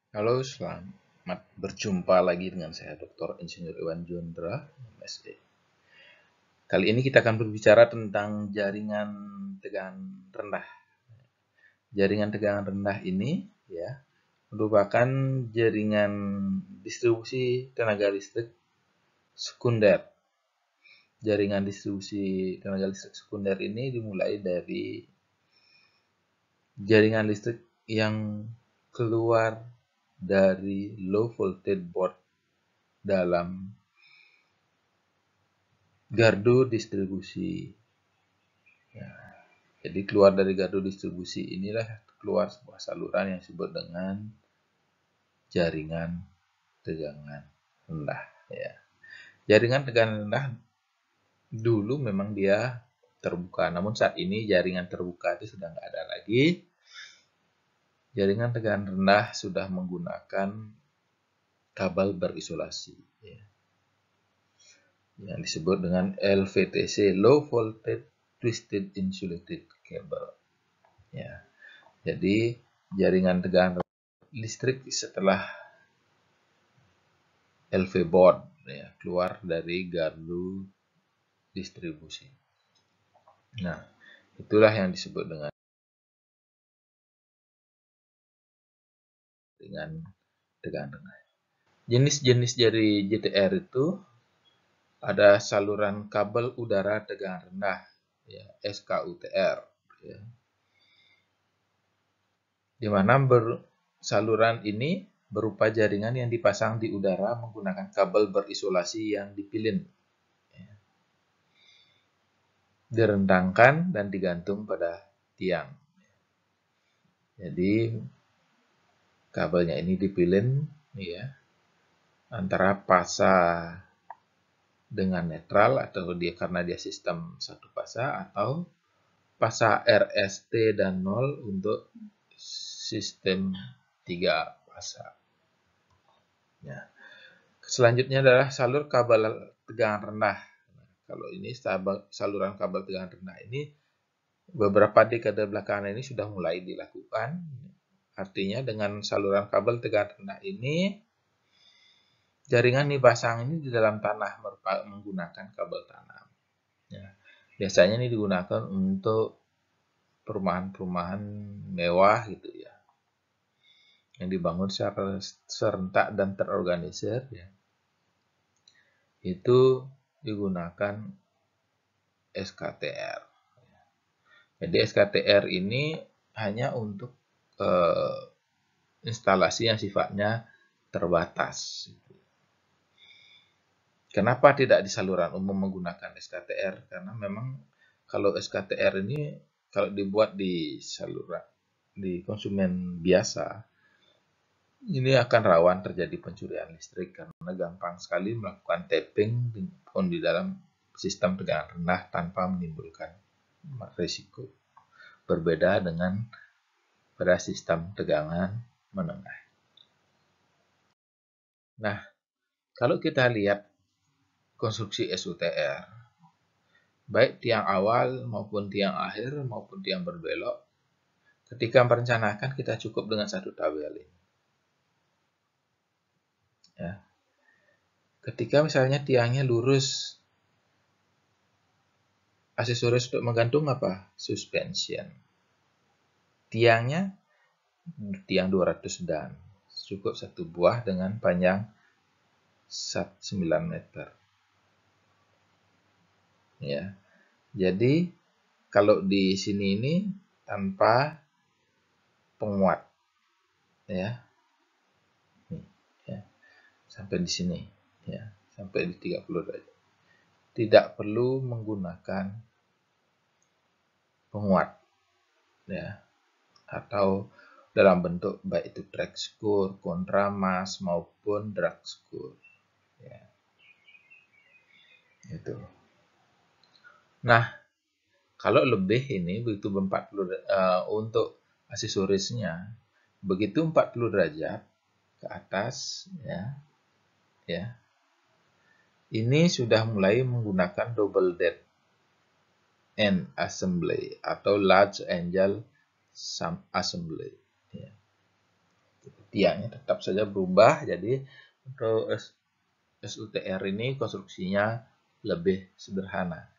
Halo, selamat berjumpa lagi dengan saya Dr. Insinyur Iwan Jondra, MSc. Kali ini kita akan berbicara tentang jaringan tegangan rendah. Jaringan tegangan rendah ini ya merupakan jaringan distribusi tenaga listrik sekunder. Jaringan distribusi tenaga listrik sekunder ini dimulai dari jaringan listrik yang keluar dari low voltage board dalam gardu distribusi. Ya, jadi keluar dari gardu distribusi inilah keluar sebuah saluran yang disebut dengan jaringan tegangan rendah. Ya. Jaringan tegangan rendah dulu memang dia terbuka, namun saat ini jaringan terbuka itu sudah nggak ada lagi. Jaringan tegangan rendah sudah menggunakan kabel berisolasi, ya, yang disebut dengan LVTC, Low Voltage Twisted Insulated Cable. Ya, jadi jaringan tegangan listrik setelah LV board ya, keluar dari gardu distribusi. Nah, itulah yang disebut dengan tegangan rendah. Jenis-jenis dari JTR itu ada saluran kabel udara tegangan rendah, ya, SKUTR, ya, di mana saluran ini berupa jaringan yang dipasang di udara menggunakan kabel berisolasi yang dipilin, ya, direntangkan dan digantung pada tiang. Jadi kabelnya ini dipilin ya antara fasa dengan netral atau dia karena dia sistem satu fasa atau fasa RST dan 0 untuk sistem 3 fasa. Ya. Selanjutnya adalah salur kabel tegangan rendah. Kalau ini saluran kabel tegangan rendah ini beberapa dekade belakangan ini sudah mulai dilakukan. Artinya dengan saluran kabel tegangan rendah ini jaringan dipasang ini di dalam tanah menggunakan kabel tanam. Ya. Biasanya ini digunakan untuk perumahan-perumahan mewah gitu ya, yang dibangun secara serentak dan terorganisir. Ya. Itu digunakan SKTR. Jadi SKTR ini hanya untuk instalasi yang sifatnya terbatas. Kenapa tidak di saluran umum menggunakan SKTR? Karena memang kalau SKTR ini kalau dibuat di saluran di konsumen biasa, ini akan rawan terjadi pencurian listrik karena gampang sekali melakukan tapping di dalam sistem tegangan rendah tanpa menimbulkan risiko. Berbeda dengan pada sistem tegangan menengah. Nah, kalau kita lihat konstruksi SUTR, baik tiang awal maupun tiang akhir maupun tiang berbelok, ketika merencanakan kita cukup dengan satu tabel ini. Ya. Ketika misalnya tiangnya lurus, aksesoris untuk menggantung apa? Suspension. Tiangnya tiang 200 dan cukup satu buah dengan panjang 9 meter. Ya. Jadi kalau di sini ini tanpa penguat, ya, ya, sampai di sini, ya, sampai di 30 derajat. Tidak perlu menggunakan penguat, ya, atau dalam bentuk baik itu track screw, kontramas maupun drag screw, ya, itu. Nah, kalau lebih ini begitu 40 untuk aksesorisnya begitu 40 derajat ke atas, ya, ini sudah mulai menggunakan double dead end assembly atau large angle assembly. Ya. tiangnya tetap saja berubah. Jadi untuk SUTR ini konstruksinya lebih sederhana.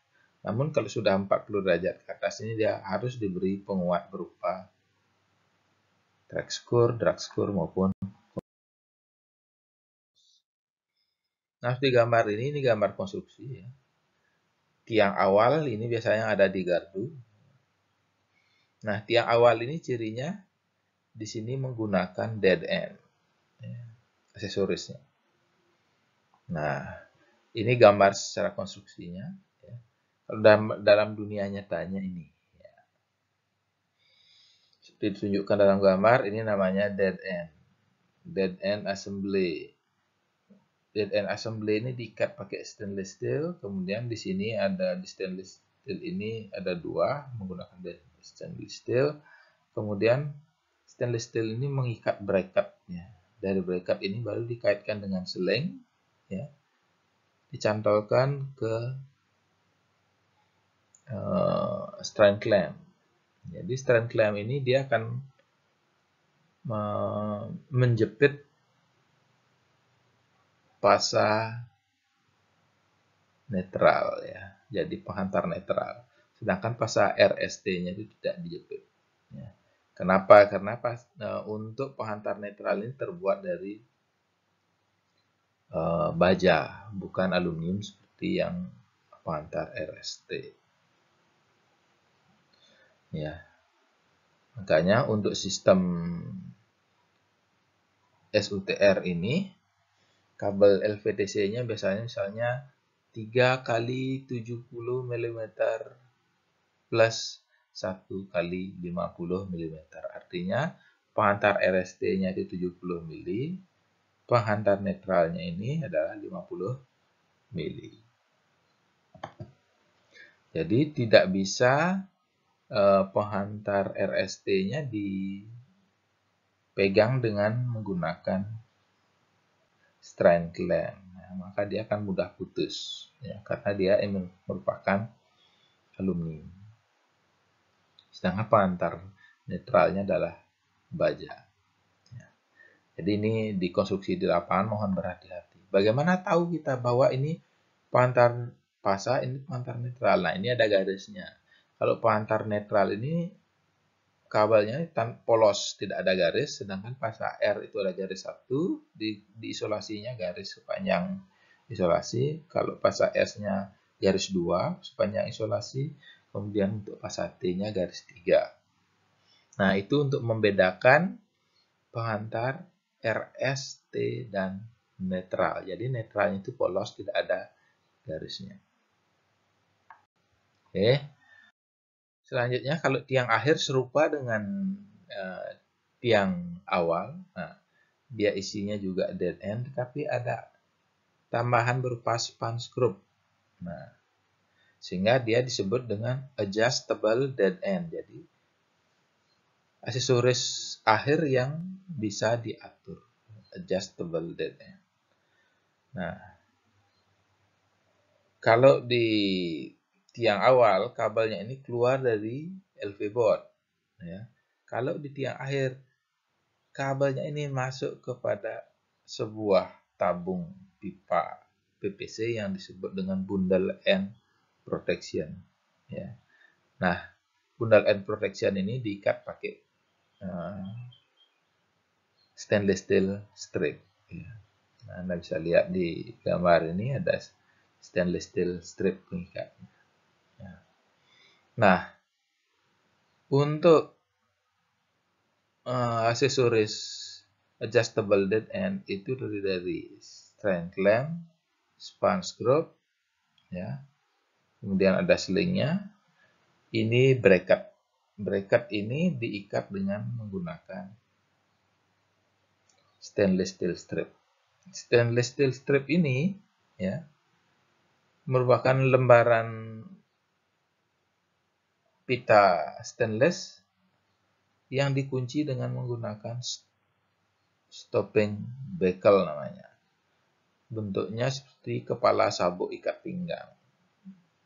Namun kalau sudah 40 derajat ke atas ini dia harus diberi penguat berupa drag screw maupun. Nah, di gambar ini gambar konstruksi ya. Tiang awal ini biasanya ada di gardu. Nah, tiang awal ini cirinya di sini menggunakan dead end ya, aksesorisnya. Nah, ini gambar secara konstruksinya. Ya. Kalau dalam dunia nyatanya ini, ya. Seperti ditunjukkan dalam gambar, ini namanya dead end. Dead end assembly. Dead end assembly ini diikat pakai stainless steel. Kemudian di sini ada di stainless steel ini ada dua menggunakan stainless steel. Kemudian stainless steel ini mengikat bracket. Ya. Dari bracket ini baru dikaitkan dengan seling. Ya. Dicantolkan ke strand clamp. Jadi strand clamp ini dia akan menjepit pasa netral ya. Jadi penghantar netral. Sedangkan pasa RST-nya itu tidak dijepit. Ya. Kenapa? Karena untuk penghantar netral ini terbuat dari baja, bukan aluminium seperti yang penghantar RST. Ya. Makanya untuk sistem SUTR ini kabel LVDC-nya biasanya misalnya 3 kali 70 mm plus 1 kali 50 mm. Artinya penghantar RST-nya itu 70 mm, penghantar netralnya ini adalah 50 mm. Jadi tidak bisa penghantar RST-nya dipegang dengan menggunakan strand clamp. Nah, maka dia akan mudah putus ya, karena dia merupakan aluminium. Sedangkan penghantar netralnya adalah baja. Ya. Jadi ini dikonstruksi di lapangan, mohon berhati-hati. Bagaimana tahu kita bahwa ini penghantar pasa, ini penghantar netral? Nah, ini ada garisnya. Kalau penghantar netral ini kabelnya polos, tidak ada garis, sedangkan pasa R itu ada garis satu, di isolasinya garis sepanjang isolasi. Kalau pasa S-nya garis 2 sepanjang isolasi, kemudian untuk pasa T-nya garis 3. Nah, itu untuk membedakan penghantar RST dan netral. Jadi netralnya itu polos, tidak ada garisnya. Oke. Selanjutnya kalau tiang akhir serupa dengan tiang awal. Nah, dia isinya juga dead end, tapi ada tambahan berupa span screw. Nah, sehingga dia disebut dengan adjustable dead end. Jadi aksesoris akhir yang bisa diatur, adjustable dead end. Nah, kalau di tiang awal kabelnya ini keluar dari LV board, ya. Kalau di tiang akhir kabelnya ini masuk kepada sebuah tabung pipa PPC yang disebut dengan bundle end protection. Ya. Nah, bundle end protection ini diikat pakai stainless steel strip. Ya. Nah, Anda bisa lihat di gambar ini ada stainless steel strip pengikat. Ya. Nah, untuk aksesoris adjustable dead end itu terdiri dari strand clamp, span screw, ya. Kemudian ada selingnya. Ini bracket. Bracket ini diikat dengan menggunakan stainless steel strip. Stainless steel strip ini ya merupakan lembaran pita stainless yang dikunci dengan menggunakan stopping bekel namanya. Bentuknya seperti kepala sabuk ikat pinggang.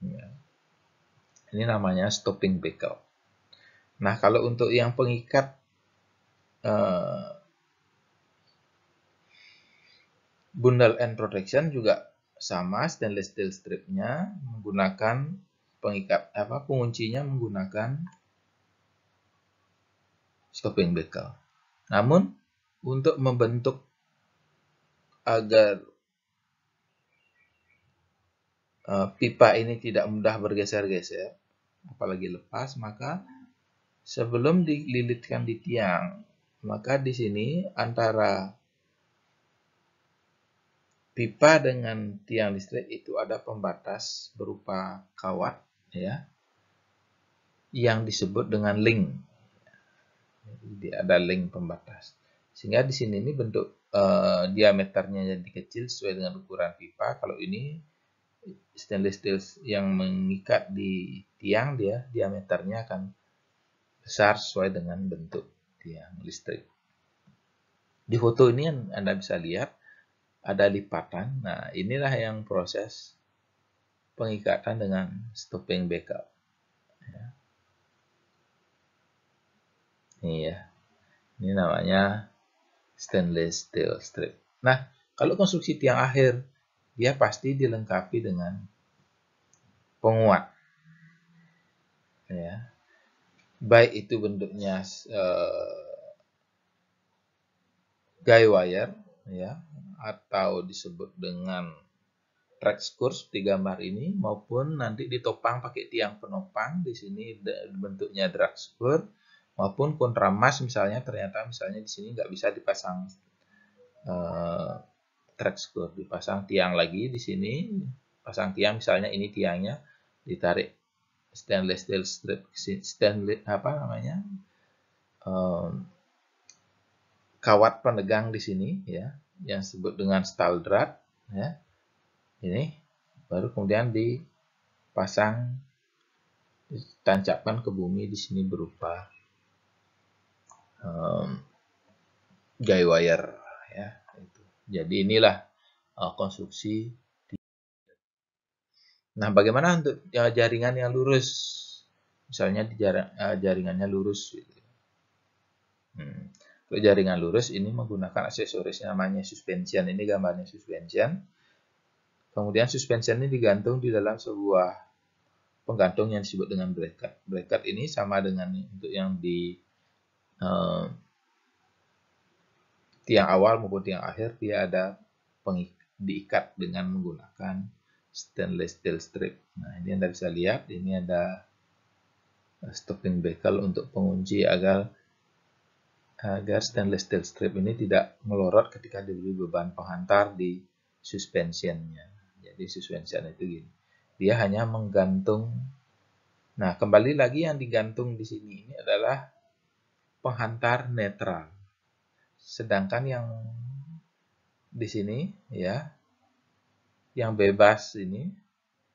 Ya. Ini namanya stopping bekel. Nah, kalau untuk yang pengikat Bundle end protection juga sama, stainless steel stripnya menggunakan pengikat penguncinya menggunakan stopping bekel. Namun untuk membentuk agar pipa ini tidak mudah bergeser-geser, apalagi lepas, maka sebelum dililitkan di tiang, maka di sini antara pipa dengan tiang listrik itu ada pembatas berupa kawat, ya, yang disebut dengan link. Jadi ada link pembatas. Sehingga di sini ini bentuk diameternya jadi kecil sesuai dengan ukuran pipa. Kalau ini stainless steel yang mengikat di tiang, dia diameternya akan besar sesuai dengan bentuk tiang listrik. Di foto ini Anda bisa lihat ada lipatan. Nah, inilah yang proses pengikatan dengan stopping bekel. Ya. Ini ya. Ini namanya stainless steel strip. Nah, kalau konstruksi tiang akhir, dia pasti dilengkapi dengan penguat. Ya. Baik itu bentuknya guy wire, ya, atau disebut dengan track screw seperti gambar ini, maupun nanti ditopang pakai tiang penopang. Di sini bentuknya drag screw, maupun kontramas misalnya ternyata di sini nggak bisa dipasang track screw, dipasang tiang lagi di sini, pasang tiang misalnya ini tiangnya ditarik stainless steel strip, stainless kawat penegang di sini, ya, yang disebut dengan staldrad, ya. Ini baru kemudian dipasang, ditancapkan ke bumi di sini berupa guy wire, ya. Jadi inilah konstruksi. Nah, bagaimana untuk jaringan yang lurus? Misalnya jaringannya lurus. Untuk jaringan lurus ini menggunakan aksesoris namanya suspension. Ini gambarnya suspension. Kemudian suspension ini digantung di dalam sebuah penggantung yang disebut dengan bracket. Bracket ini sama dengan untuk yang di tiang awal maupun tiang akhir, dia ada diikat dengan menggunakan stainless steel strip. Nah, ini Anda bisa lihat, ini ada stopping bekel untuk pengunci agar stainless steel strip ini tidak melorot ketika diberi beban penghantar di suspensionnya. Jadi suspension itu gini, dia hanya menggantung. Nah, kembali lagi yang digantung di sini ini adalah penghantar netral. Sedangkan yang di sini, ya, yang bebas ini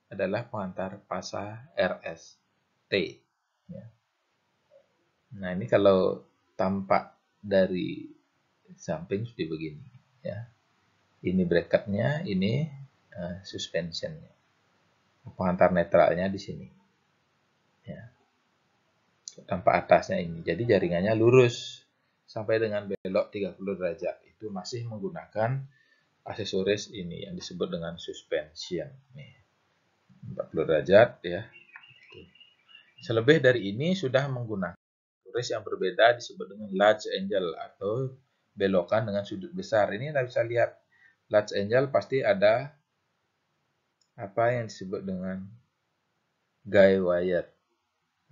adalah penghantar fasa RST. Ya. Nah, ini kalau tampak dari samping seperti begini, ya. Ini bracketnya, ini suspensionnya. Penghantar netralnya di sini, ya. Tampak atasnya ini. Jadi jaringannya lurus sampai dengan belok 30 derajat. Itu masih menggunakan aksesoris ini yang disebut dengan suspension. Nih, 40 derajat, ya. Selebih dari ini sudah menggunakan aksesoris yang berbeda disebut dengan large angle atau belokan dengan sudut besar. Ini Anda bisa lihat large angle pasti ada apa yang disebut dengan guy wire,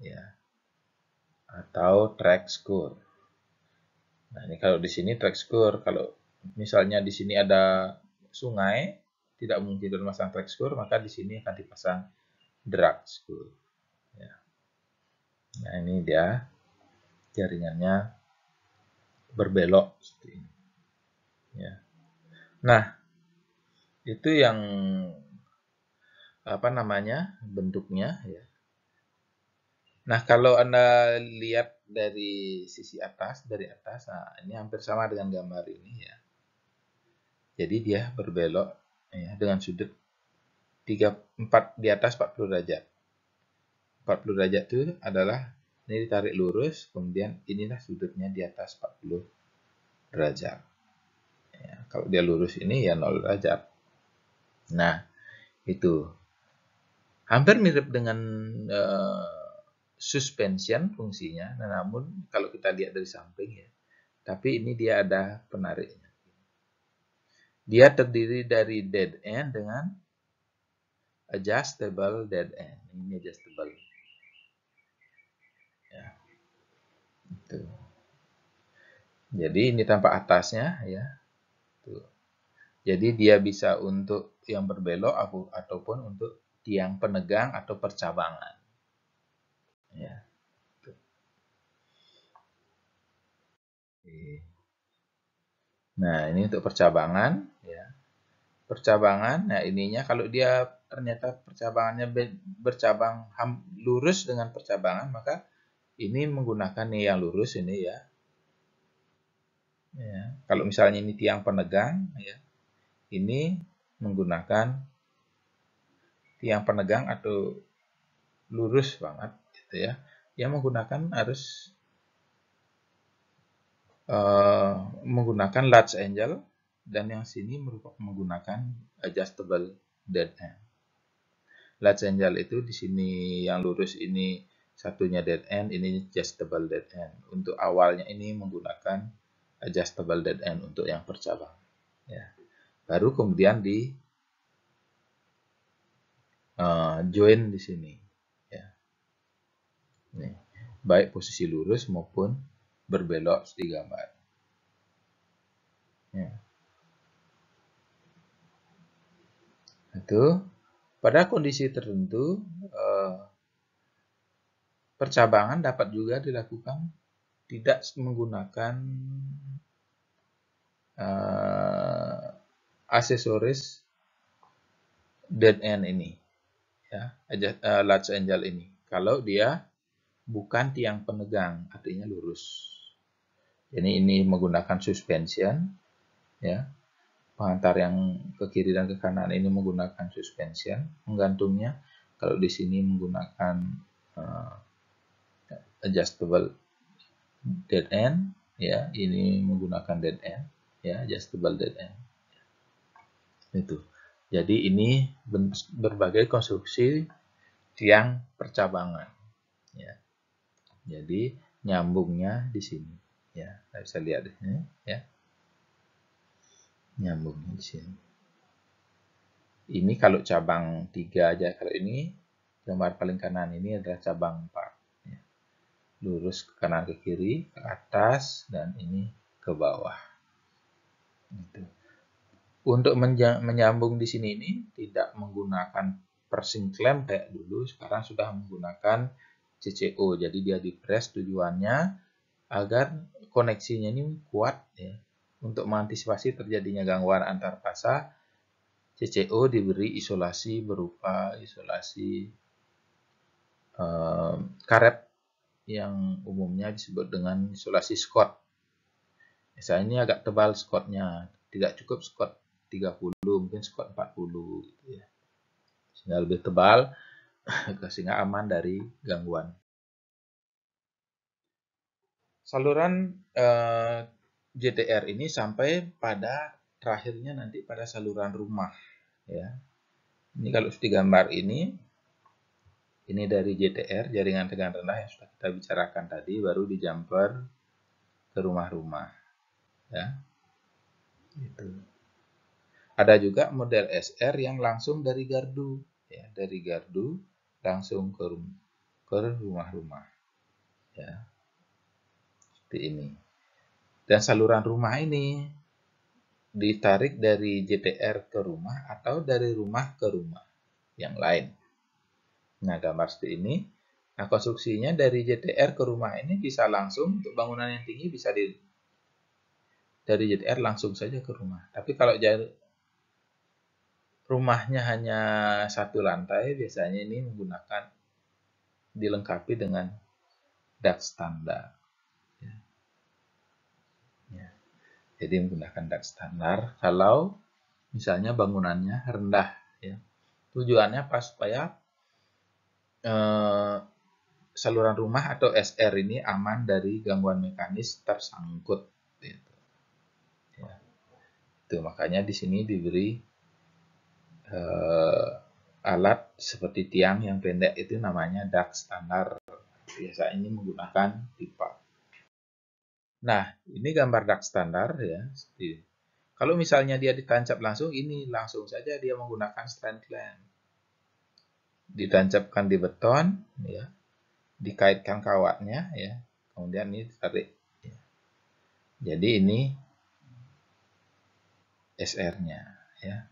ya, atau track screw. Nah, ini kalau di sini track screw, kalau misalnya di sini ada sungai, tidak mungkin memasang track screw, maka di sini akan dipasang drag screw. Ya. Nah, ini dia jaringannya berbelok seperti ini. Ya. Nah, itu yang apa namanya bentuknya, ya. Nah, kalau Anda lihat dari sisi atas, nah, ini hampir sama dengan gambar ini, ya. Jadi dia berbelok, ya, dengan sudut 4 di atas 40 derajat. 40 derajat itu adalah ini ditarik lurus, kemudian inilah sudutnya di atas 40 derajat. Ya. kalau dia lurus ini ya 0 derajat. Nah, itu hampir mirip dengan suspension fungsinya, namun kalau kita lihat dari samping ya, tapi ini dia ada penariknya. Dia terdiri dari dead end dengan adjustable dead end. Ini adjustable. Ya, itu. Jadi ini tampak atasnya ya. Tuh. Jadi dia bisa untuk yang berbelok ataupun untuk tiang penegang atau percabangan. Ya. Tuh. Nah, ini untuk percabangan ya. Percabangan, nah ininya kalau dia ternyata percabangannya bercabang lurus dengan percabangan, maka ini menggunakan nih yang lurus ini ya. Ya. Kalau misalnya ini tiang penegang, ya, ini menggunakan tiang penegang atau lurus banget, gitu ya. Yang menggunakan harus menggunakan large angle, dan yang sini menggunakan adjustable dead end. Large angle itu di sini yang lurus ini satunya dead end, ini adjustable dead end. Untuk awalnya ini menggunakan adjustable dead end untuk yang percabang. Ya. Baru kemudian di join di sini. Ya. Nih, baik posisi lurus maupun berbelok di gambar. Ya. Itu pada kondisi tertentu percabangan dapat juga dilakukan tidak menggunakan aksesoris dead end ini, ya, large angle ini. Kalau dia bukan tiang penegang, artinya lurus. Jadi ini menggunakan suspension, ya. Pengantar yang ke kiri dan ke kanan ini menggunakan suspension, menggantungnya. Kalau di sini menggunakan adjustable dead end, ya, ini menggunakan dead end, ya, adjustable dead end. Itu. Jadi ini berbagai konstruksi tiang percabangan, ya. Jadi nyambungnya di sini, ya. Kita bisa lihat di sini, ya. Nyambungnya di sini. Ini kalau cabang 3 aja, kalau ini gambar paling kanan ini adalah cabang 4. Ya. Lurus ke kanan ke kiri, ke atas, dan ini ke bawah. Gitu. Untuk menyambung di sini ini tidak menggunakan persing clamp kayak dulu, sekarang sudah menggunakan CCO. Jadi dia dipres tujuannya agar koneksinya ini kuat, ya. Untuk mengantisipasi terjadinya gangguan antar fasa, CCO diberi isolasi berupa isolasi karet yang umumnya disebut dengan isolasi Scott. Misalnya ini agak tebal Scottnya, tidak cukup Scott 30, mungkin Scott 40 gitu ya. Sehingga lebih tebal sehingga aman dari gangguan. Saluran JTR ini sampai pada terakhirnya nanti pada saluran rumah, ya. Ini kalau digambar ini dari JTR, jaringan tegangan rendah yang sudah kita bicarakan tadi, baru di jumper ke rumah-rumah, ya. Itu. Ada juga model SR yang langsung dari gardu, ya, dari gardu langsung ke rumah-rumah, ya, seperti ini. Dan saluran rumah ini ditarik dari JTR ke rumah atau dari rumah ke rumah yang lain. Nah, gambar seperti ini. Nah, konstruksinya dari JTR ke rumah ini bisa langsung, untuk bangunan yang tinggi bisa dari JTR langsung saja ke rumah. Tapi kalau rumahnya hanya satu lantai, biasanya ini dilengkapi dengan duct standar. Ya. Jadi menggunakan duct standar kalau misalnya bangunannya rendah, ya. Tujuannya supaya saluran rumah atau SR ini aman dari gangguan mekanis tersangkut. Gitu. Ya. Tuh, makanya di sini diberi alat seperti tiang yang pendek itu namanya duct standar. Biasa ini menggunakan pipa. Nah, ini gambar duct standar ya. Kalau misalnya dia ditancap langsung, ini langsung saja dia menggunakan strand clamp. Ditancapkan di beton, ya, dikaitkan kawatnya, ya, kemudian ini ditarik. Ya. Jadi ini SR-nya, ya.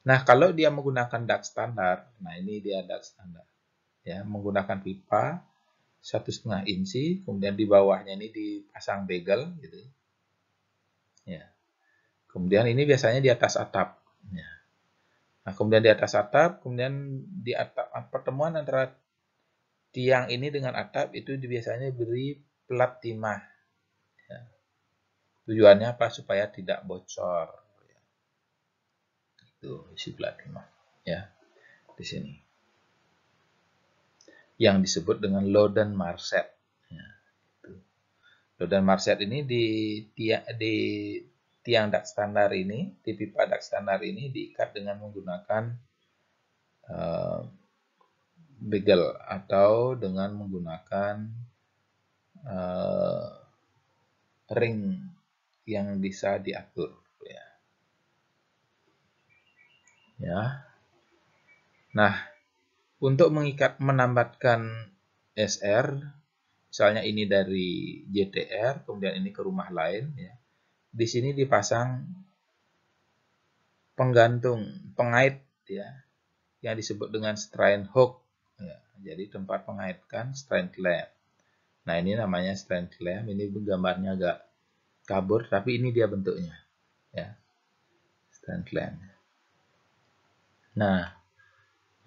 Nah, kalau dia menggunakan duct standar, nah ini dia duct standar, ya, menggunakan pipa 1,5 inci, kemudian di bawahnya ini dipasang bagel, gitu, ya. Kemudian ini biasanya di atas atap, ya. Nah, kemudian di atas atap, kemudian di atap pertemuan antara tiang ini dengan atap itu biasanya beri plat timah. Ya. Tujuannya apa? Supaya tidak bocor. Itu isi plat timah. Ya, di sini. Yang disebut dengan Loden Marset. Ya, itu. Loden Marset ini di tiang duct standar ini, di pipa duct standar ini diikat dengan menggunakan bagel atau dengan menggunakan ring yang bisa diatur, ya. Ya. Nah, untuk menambatkan SR, misalnya ini dari JTR, kemudian ini ke rumah lain, ya. Di sini dipasang penggantung pengait, ya, yang disebut dengan strain hook, ya. Jadi tempat pengaitkan strain clamp. Nah, ini namanya strain clamp. Ini gambarnya agak kabur, tapi ini dia bentuknya, ya, strain clamp. Nah,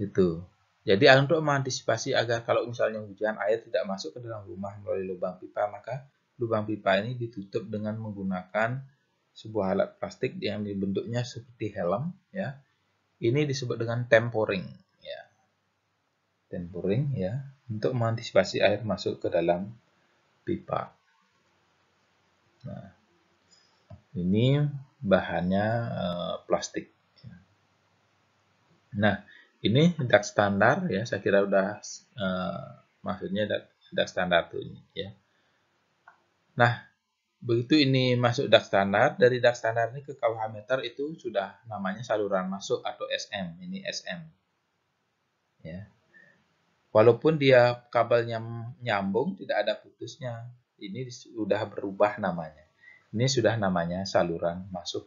itu. Jadi untuk mengantisipasi agar kalau misalnya hujan air tidak masuk ke dalam rumah melalui lubang pipa, maka lubang pipa ini ditutup dengan menggunakan sebuah alat plastik yang bentuknya seperti helm, ya. Ini disebut dengan tempering, ya. Tempering, ya, untuk mengantisipasi air masuk ke dalam pipa. Nah, ini bahannya plastik. Nah, ini duct standar, ya, saya kira udah maksudnya duct standar tuh ini, ya. Nah, begitu ini masuk duct standar, dari duct standar ini ke kWh meter itu sudah namanya saluran masuk atau SM, ini SM. Ya. Walaupun dia kabelnya nyambung, tidak ada putusnya. Ini sudah berubah namanya. Ini sudah namanya saluran masuk.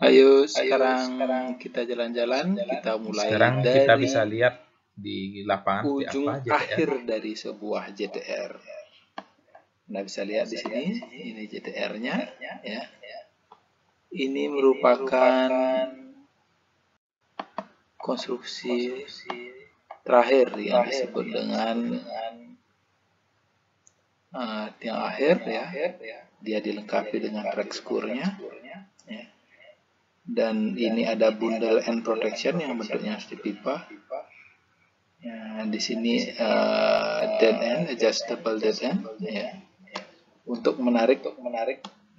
Ayo sekarang kita jalan-jalan, kita mulai Sekarang dari kita bisa lihat di lapangan ujung apa JTR. akhir dari sebuah JTR. Anda bisa lihat di sini, ini JTR-nya, ya. Ini merupakan konstruksi terakhir yang disebut dengan tiang akhir, ya. Dia dilengkapi dengan track skurnya, ya. Dan ini ada bundle end protection yang bentuknya seperti pipa. Ya, di sini dead end, adjustable dead end, ya. Untuk menarik,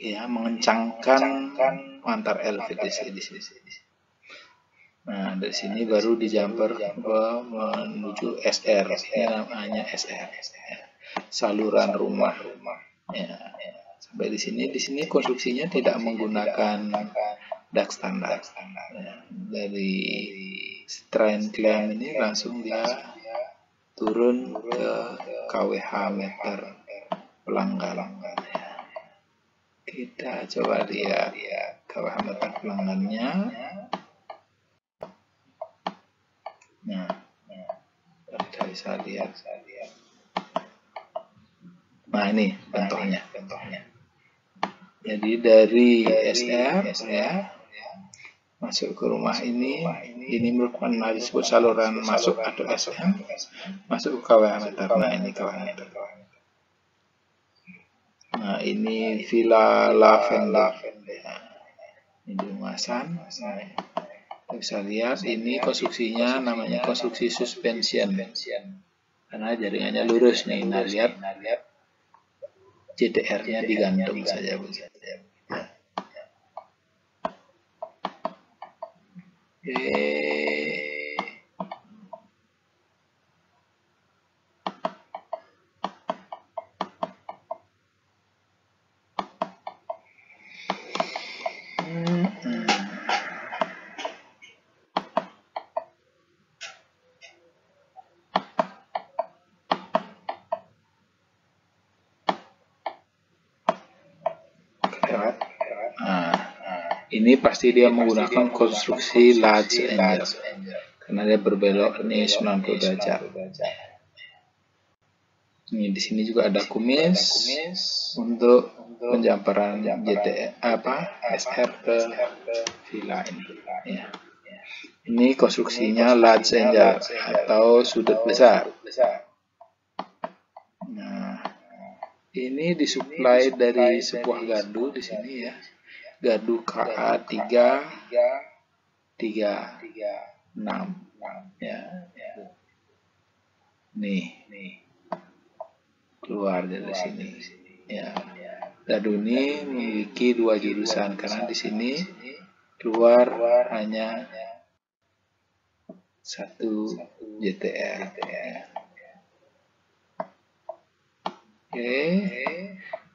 ya, mengencangkan antar LVDC di sini. Nah, dari sini baru di jumper menuju SR. Ini namanya SR, ya. Saluran rumah. Ya. Sampai di sini konstruksinya tidak menggunakan duct standar. Ya. Dari strain clamp ini langsung dia turun ke kWh meter pelanggan. Kita coba lihat kWh meter pelanggannya. Nah, kita bisa lihat. Nah, ini contohnya. Jadi dari SR, ya, masuk ke rumah ini merupakan disebut saluran masuk atau SM, masuk ke kWh meter. Nah, ini kWh meter. Nah, ini Villa Lavender. Ini rumasan. Kita bisa lihat ini konstruksinya namanya konstruksi suspension. Karena jaringannya lurus nih. Nah, lihat. JTR-nya digantung saja begitu. Ini pasti dia menggunakan konstruksi large angle karena dia berbelok ini 90 derajat. Ini di sini juga ada kumis untuk penjamperan SR ke villa ini. Ya. Ini konstruksinya large angle atau sudut besar. Nah, ini disuplai dari sebuah gardu di sini ya. Gardu KA 336 ya. Nih keluar dari sini ya. Gardu ini memiliki dua jurusan karena di sini keluar hanya satu JTR. Oke,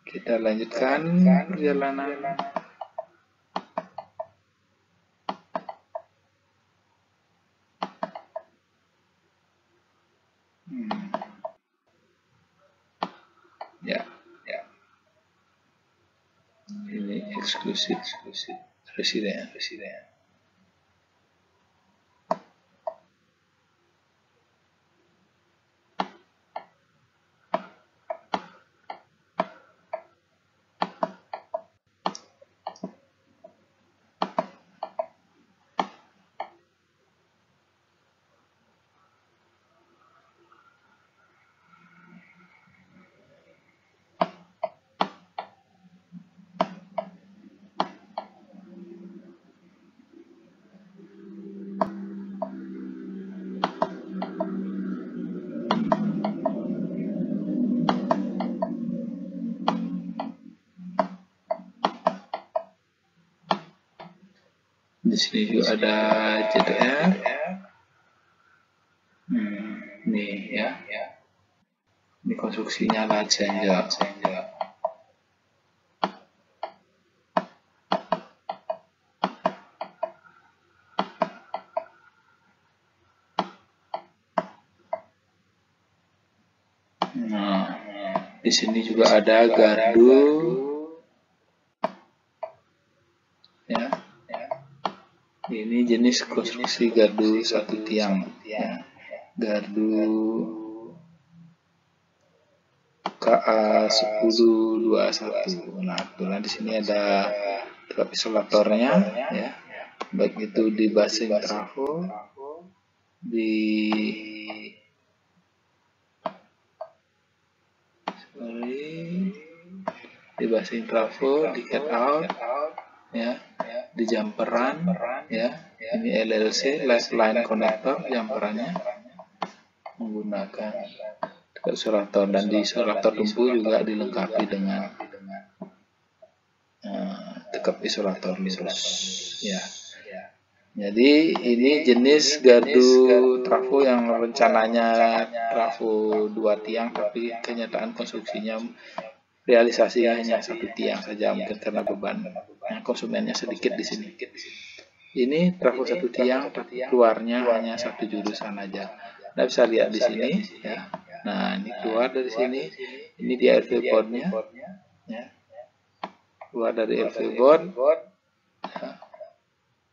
kita lanjutkan perjalanan. Ya. Ini eksklusif residen. Di sini juga ada JTR. Nih ya. Ini konstruksinya large angle. Nah, di sini juga ada gardu. Ya. Ini jenis konstruksi gardu satu tiang. Ya. Gardu KA 1021. Nah, kebetulan di sini ada telap isolatornya, ya, baik itu di basing trafo, di basing trafo, di cut out, ya, di jumperan, ya. Ini LLC, lifeline connector, jumperannya menggunakan isolator, dan di isolator tumpu juga dilengkapi dengan tekap isolator lurus ya. Jadi ini jenis gardu trafo yang rencananya trafo 2 tiang, tapi kenyataan konstruksinya realisasinya hanya 1 tiang saja, mungkin karena beban konsumennya sedikit di sini. Ini trafo 1 tiang tapi keluarnya hanya 1 jurusan aja. Anda bisa lihat di sini ya. Nah, ini keluar dari sini. Ini di RV board-nya ya. Keluar dari RV board. Ya.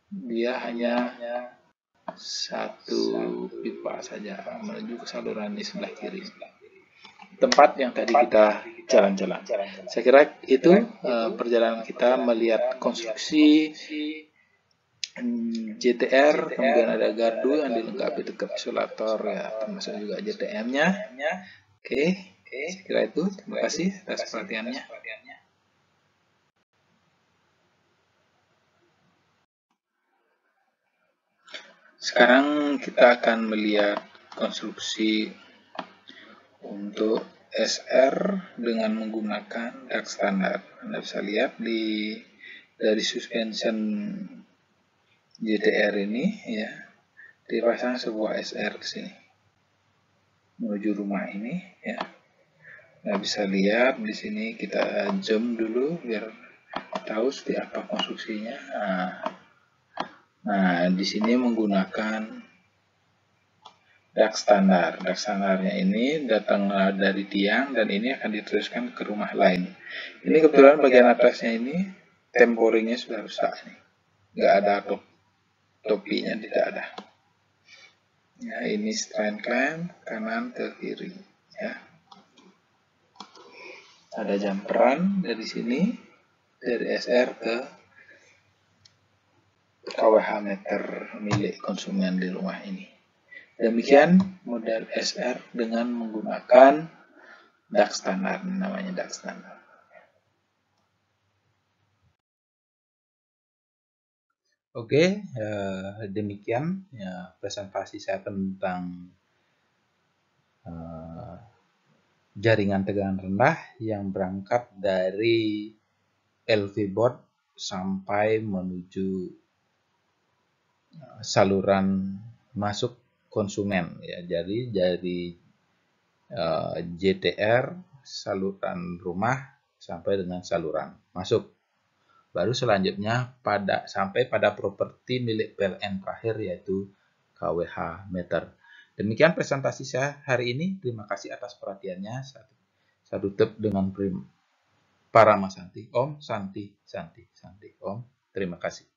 Dia hanya 1 pipa saja menuju ke saluran di sebelah kiri. Tempat yang tadi kita jalan-jalan. Saya kira itu perjalanan kita melihat konstruksi JTR, kemudian ada gardu yang dilengkapi tekap isolator ya, termasuk juga JTM-nya. Oke, saya kira itu. Terima kasih atas perhatiannya. Sekarang kita akan melihat konstruksi untuk SR dengan menggunakan DAX standar. Anda bisa lihat dari suspension JTR ini ya, dipasang sebuah SR di sini menuju rumah ini ya. Nah, bisa lihat di sini, kita zoom dulu biar tahu seperti apa konstruksinya. Nah, di sini menggunakan DAX standar. DAX standarnya ini datang dari tiang dan ini akan diteruskan ke rumah lain. Ini kebetulan bagian atasnya ini temporingnya sudah rusak nih. Nggak ada topinya, tidak ada. Ya, ini strain clamp kanan ke kiri. Ya. Ada jumperan dari sini, dari SR ke KWH meter milik konsumen di rumah ini. Demikian model SR dengan menggunakan DAX standar, namanya DAX standar. Oke, demikian ya presentasi saya tentang jaringan tegangan rendah yang berangkat dari LV board sampai menuju saluran masuk konsumen ya. Jadi dari JTR saluran rumah sampai dengan saluran masuk. Baru selanjutnya sampai pada properti milik PLN terakhir, yaitu KWH meter. Demikian presentasi saya hari ini. Terima kasih atas perhatiannya. Saya tutup dengan Paramasanti. Om Santi Santi Santi. Om. Terima kasih.